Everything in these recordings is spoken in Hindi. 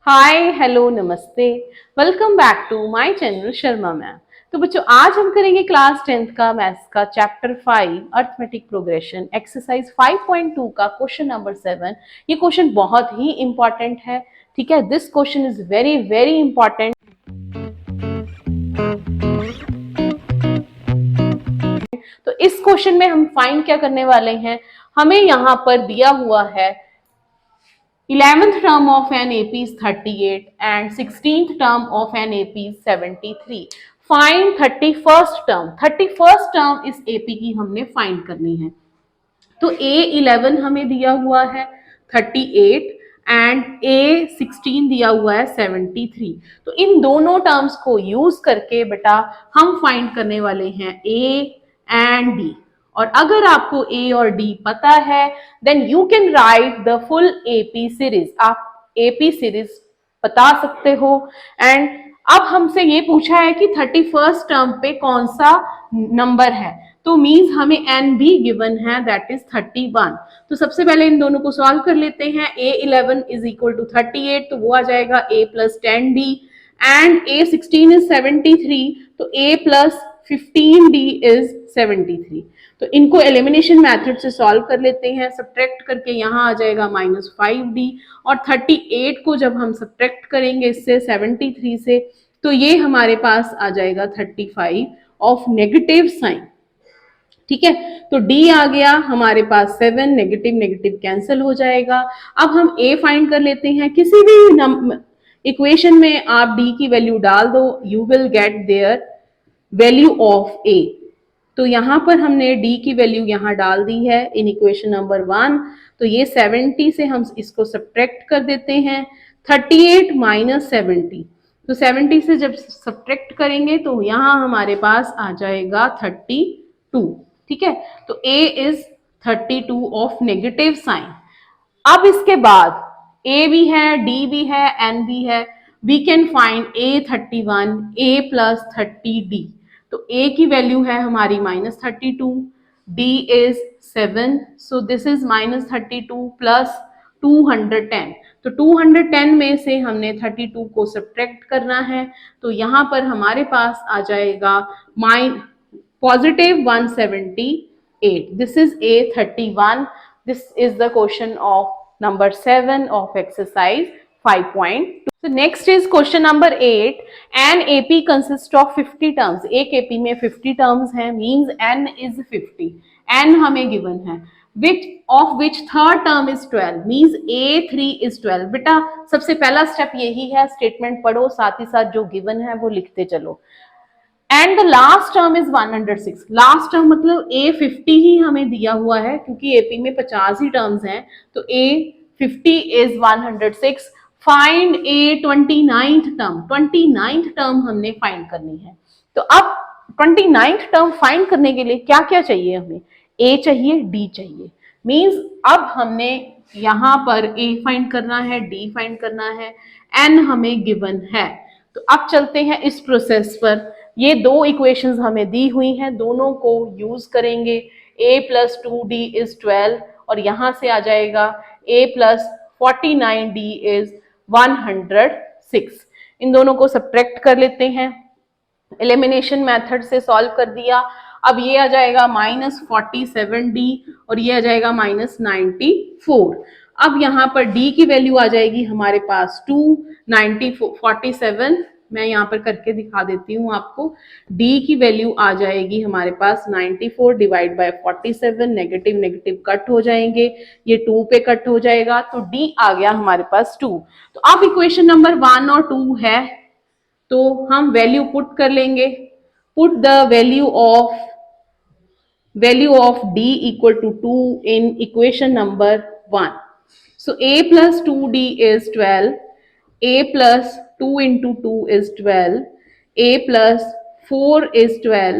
हाय हेलो नमस्ते। Welcome back to my channel Sharma ma'am. तो बच्चों आज हम करेंगे क्लास 10th का मैथ्स का चैप्टर 5 अर्थमेटिक प्रोग्रेशन एक्सरसाइज 5.2 का क्वेश्चन नंबर 7। ये क्वेश्चन बहुत ही इंपॉर्टेंट है। ठीक है, this question is very very important. तो इस क्वेश्चन में हम फाइंड क्या करने वाले हैं, हमें यहाँ पर दिया हुआ है 11th term of an AP is 38 and 16th term of an AP is 73. Find 31st term. 31st term इस AP की हमने फाइंड करनी है। तो A11 हमें दिया हुआ है 38 एंड A16 दिया हुआ है 73। तो इन दोनों टर्म्स को यूज करके बेटा हम फाइंड करने वाले हैं A एंड D। और अगर आपको ए और डी पता है then you can write the full AP series. आप एपी सीरीज बता सकते हो। एंड अब हमसे ये पूछा है कि 31st टर्म पे कौन सा नंबर है, तो मीन्स हमें एन भी गिवन है दैट इज 31। तो सबसे पहले इन दोनों को सॉल्व कर लेते हैं। A11 इज इक्वल टू 38, तो वो आ जाएगा A plus 10D and A16 is 73, तो A प्लस 15D इज 73। तो इनको एलिमिनेशन मेथड से सॉल्व कर लेते हैं। सब्ट्रैक्ट करके यहाँ आ जाएगा -5D और 38 को जब हम सब्ट्रैक्ट करेंगे इससे 73 से, तो ये हमारे पास आ जाएगा 35 ऑफ नेगेटिव साइन। ठीक है, तो D आ गया हमारे पास 7, नेगेटिव नेगेटिव कैंसिल हो जाएगा। अब हम A फाइंड कर लेते हैं। किसी भी इक्वेशन में आप D की वैल्यू डाल दो, you will get their value of A। तो यहाँ पर हमने D की वैल्यू यहाँ डाल दी है इन इक्वेशन नंबर 1। तो ये 70 से हम इसको सब्ट्रैक्ट कर देते हैं। 38 माइनस 70, तो 70 से जब सब्ट्रैक्ट करेंगे तो यहाँ हमारे पास आ जाएगा 32। ठीक है, तो A is 32 of negative sign. अब इसके बाद A भी है, D भी है, N भी है। We can find A31, A plus 30D। तो A की वैल्यू है हमारी -32, D is 7, so this is -32 plus 210। तो 210 में से हमने 32 को सब्ट्रैक्ट करना है, तो यहाँ पर हमारे पास आ जाएगा positive 178. This is A31. This is the question of number 7 of exercise 5.2. So next is question number 8. An AP consists of 50 terms. एक AP में 50 terms हैं, means N is 50. N हमें given है, which third term is 12, means A3 is 12. बेटा सबसे पहला स्टेप यही है, स्टेटमेंट पढ़ो, साथ ही साथ जो गिवन है वो लिखते चलो। And the last term is 106। Last term मतलब A50 ही हमें दिया हुआ है, क्योंकि एपी में 50 ही टर्म्स हैं, तो A50 is 106। Find A29th term. 29th term हमने फाइंड करनी है। तो अब 29th टर्म फाइंड करने के लिए क्या क्या चाहिए हमें, A चाहिए, D चाहिए। मीन्स अब हमने यहाँ पर A फाइंड करना है, D फाइंड करना है, N हमें गिवन है। तो अब चलते हैं इस प्रोसेस पर। ये दो इक्वेशंस हमें दी हुई हैं, दोनों को यूज करेंगे। A प्लस 2D इज 12 और यहां से आ जाएगा A प्लस 49D इज 106। इन दोनों को सब्ट्रैक्ट कर लेते हैं, एलिमिनेशन मेथड से सॉल्व कर दिया। अब ये आ जाएगा -47D और ये आ जाएगा -94। अब यहाँ पर D की वैल्यू आ जाएगी हमारे पास 2, 47 मैं यहाँ पर करके दिखा देती हूँ आपको। D की वैल्यू आ जाएगी हमारे पास 94 divide by 47, negative negative cut हो जाएंगे, ये 2 पे कट हो जाएगा, तो D आ गया हमारे पास 2। तो अब इक्वेशन नंबर 1 और 2 है, तो हम वैल्यू पुट कर लेंगे। Put the value of D equal to 2 in equation number 1। So A plus 2D is 12, A plus 2 into 2 is 12, A plus 4 is 12,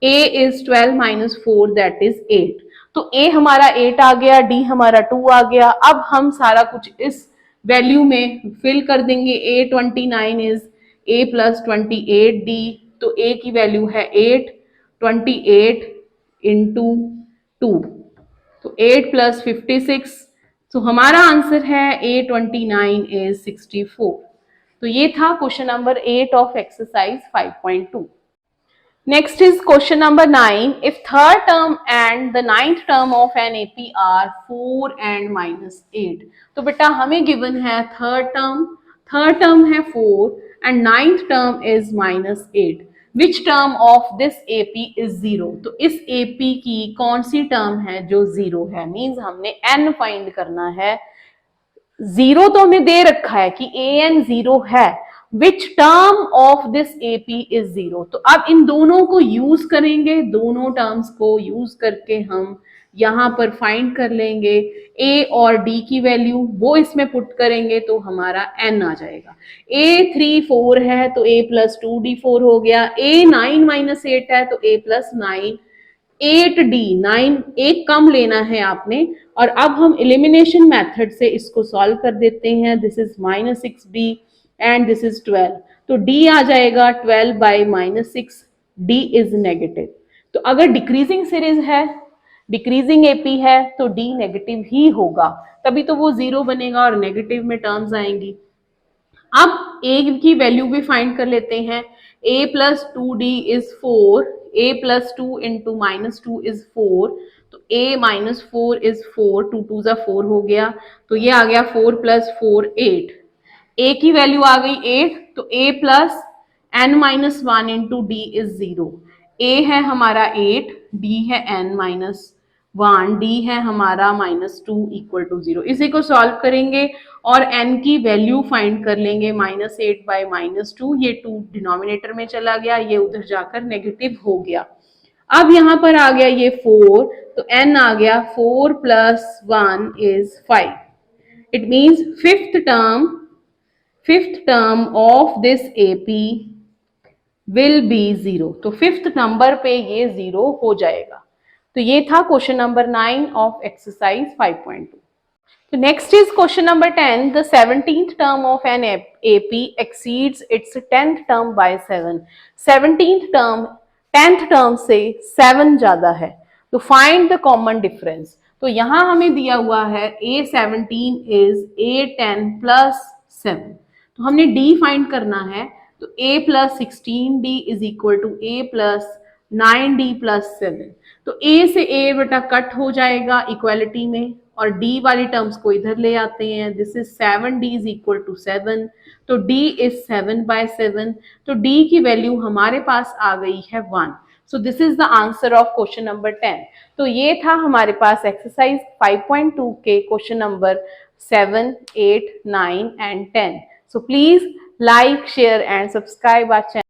A is 12 minus 4 that is 8। तो A हमारा 8 आ गया, D हमारा 2 आ गया। अब हम सारा कुछ इस वैल्यू में फिल कर देंगे। A29 is A plus 28D, तो A की वैल्यू है 8, 28 into 2, तो 8 plus 56 तो हमारा आंसर है A29 is 64। तो ये था question number 8 of exercise 5.2। Next is question number 9. If third term and the ninth term of an AP are 4 and -8, तो बेटा हमें given है third term है 4 and ninth term is -8. Which term of this AP is 0? तो इस AP की कौन सी टर्म है जो 0 है? मीन्स हमने n फाइंड करना है। 0 तो हमें दे रखा है कि an 0 है, which term of this AP is 0। तो अब इन दोनों को यूज करेंगे, दोनों टर्म्स को यूज करके हम यहां पर फाइंड कर लेंगे ए और डी की वैल्यू, वो इसमें पुट करेंगे तो हमारा एन आ जाएगा। ए 3 4 है तो ए प्लस 2d4 हो गया। ए 9 माइनस 8 है तो ए प्लस 9 8d, 9 एक कम लेना है आपने। और अब हम एलिमिनेशन मेथड से इसको सॉल्व कर देते हैं। This is -6d and this is 12, तो d आ जाएगा 12 बाई -6, d इज नेगेटिव। तो अगर डिक्रीजिंग सीरीज है, डिक्रीजिंग एपी है तो d नेगेटिव ही होगा, तभी तो वो 0 बनेगा और नेगेटिव में टर्म्स आएंगी। अब a की वैल्यू भी फाइंड कर लेते हैं। a plus 2d is 4, a plus 2 into -2 is 4, तो a माइनस 4 इज 4, 2 2 जा 4 हो गया, तो ये आ गया 4 प्लस 4 8। a की वैल्यू आ गई 8, तो a plus n minus 1 into D is 0। a है हमारा 8, d है n माइनस 1, d है हमारा -2 इक्वल टू 0। इसी को सॉल्व करेंगे और n की वैल्यू फाइंड कर लेंगे। -8 बाई -2, ये 2 डिनोमिनेटर में चला गया, ये उधर जाकर नेगेटिव हो गया। अब यहां पर आ गया ये 4, तो n आ गया 4 plus 1 is 5। It means fifth term of this AP will be 0। तो फिफ्थ नंबर पे ये 0 हो जाएगा। तो ये था क्वेश्चन नंबर 9 ऑफ एक्सरसाइज 5.2। तो next is question number 10। The 17th term of an AP exceeds its 10th term by 7। 17th term 10th term से 7 ज्यादा है, तो फाइंड द कॉमन डिफरेंस। तो यहां हमें दिया हुआ है A17 इज A10 प्लस 7, तो हमने D फाइंड करना है। तो A plus 16D is equal to A plus 9D plus 7। तो A से A बेटा कट हो जाएगा इक्वालिटी में, और D वाली टर्म्स को इधर ले आते हैं। This is 7D is equal to 7, तो D इज 7 बाय 7। तो D की वैल्यू हमारे पास आ गई है 1। सो this is the answer of question number 10। तो ये था हमारे पास एक्सरसाइज 5.2 के question number 7, 8, 9 and 10। So please like, share and subscribe our channel.